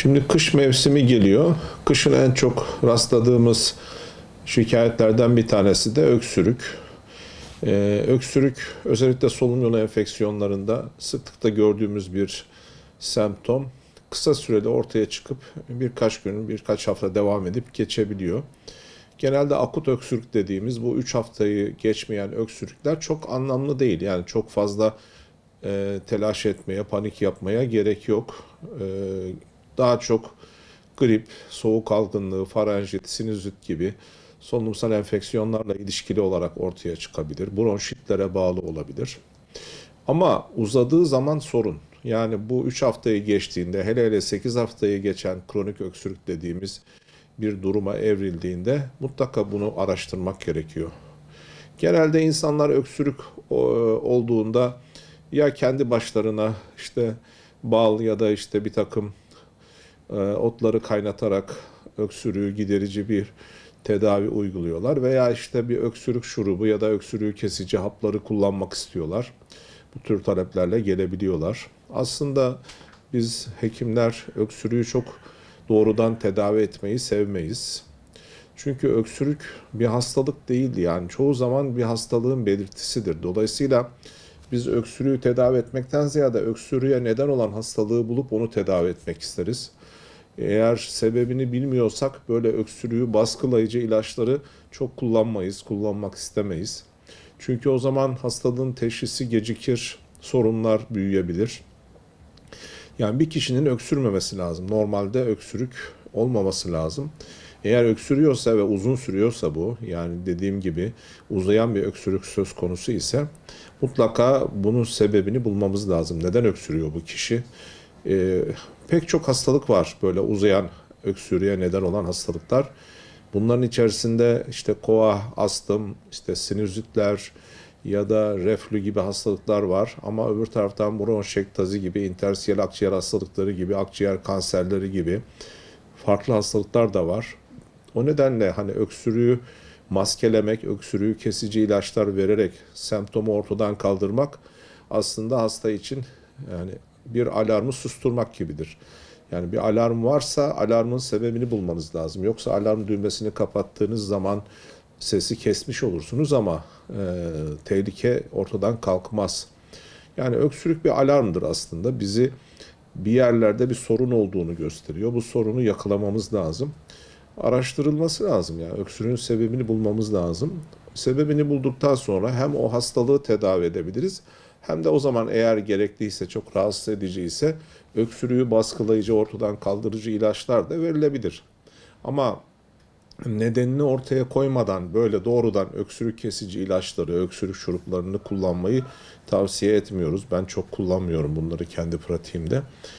Şimdi kış mevsimi geliyor. Kışın en çok rastladığımız şikayetlerden bir tanesi de öksürük. Öksürük özellikle solunum yolu enfeksiyonlarında sıklıkla gördüğümüz bir semptom. Kısa sürede ortaya çıkıp birkaç gün, birkaç hafta devam edip geçebiliyor. Genelde akut öksürük dediğimiz bu 3 haftayı geçmeyen öksürükler çok anlamlı değil. Yani çok fazla telaş etmeye, panik yapmaya gerek yok. Daha çok grip, soğuk algınlığı, faranjit, sinüzit gibi solunumsal enfeksiyonlarla ilişkili olarak ortaya çıkabilir. Bronşitlere bağlı olabilir. Ama uzadığı zaman sorun. Yani bu 3 haftayı geçtiğinde, hele hele 8 haftayı geçen kronik öksürük dediğimiz bir duruma evrildiğinde mutlaka bunu araştırmak gerekiyor. Genelde insanlar öksürük olduğunda ya kendi başlarına işte bal ya da işte bir takım otları kaynatarak öksürüğü giderici bir tedavi uyguluyorlar veya işte bir öksürük şurubu ya da öksürüğü kesici hapları kullanmak istiyorlar. Bu tür taleplerle gelebiliyorlar. Aslında biz hekimler öksürüğü çok doğrudan tedavi etmeyi sevmeyiz. Çünkü öksürük bir hastalık değildi, yani çoğu zaman bir hastalığın belirtisidir. Dolayısıyla biz öksürüğü tedavi etmekten ziyade öksürüğe neden olan hastalığı bulup onu tedavi etmek isteriz. Eğer sebebini bilmiyorsak böyle öksürüğü baskılayıcı ilaçları çok kullanmayız, kullanmak istemeyiz. Çünkü o zaman hastalığın teşhisi gecikir, sorunlar büyüyebilir. Yani bir kişinin öksürmemesi lazım. Normalde öksürük olmaması lazım. Eğer öksürüyorsa ve uzun sürüyorsa bu, yani dediğim gibi uzayan bir öksürük söz konusu ise mutlaka bunun sebebini bulmamız lazım. Neden öksürüyor bu kişi? Ee, Pek çok hastalık var böyle uzayan öksürüğe neden olan hastalıklar. Bunların içerisinde işte koa, astım, işte sinüzitler ya da reflü gibi hastalıklar var. Ama öbür taraftan bronşektazi gibi, intersiyel akciğer hastalıkları gibi, akciğer kanserleri gibi farklı hastalıklar da var. O nedenle hani öksürüğü maskelemek, öksürüğü kesici ilaçlar vererek semptomu ortadan kaldırmak aslında hasta için yani bir alarmı susturmak gibidir. Yani bir alarm varsa alarmın sebebini bulmanız lazım. Yoksa alarm düğmesini kapattığınız zaman sesi kesmiş olursunuz ama tehlike ortadan kalkmaz. Yani öksürük bir alarmdır aslında. Bizi bir yerlerde bir sorun olduğunu gösteriyor. Bu sorunu yakalamamız lazım. Araştırılması lazım, yani öksürüğün sebebini bulmamız lazım. Sebebini bulduktan sonra hem o hastalığı tedavi edebiliriz hem de o zaman eğer gerekliyse, çok rahatsız edici ise öksürüğü baskılayıcı, ortadan kaldırıcı ilaçlar da verilebilir. Ama nedenini ortaya koymadan böyle doğrudan öksürük kesici ilaçları, öksürük şuruplarını kullanmayı tavsiye etmiyoruz. Ben çok kullanmıyorum bunları kendi pratiğimde.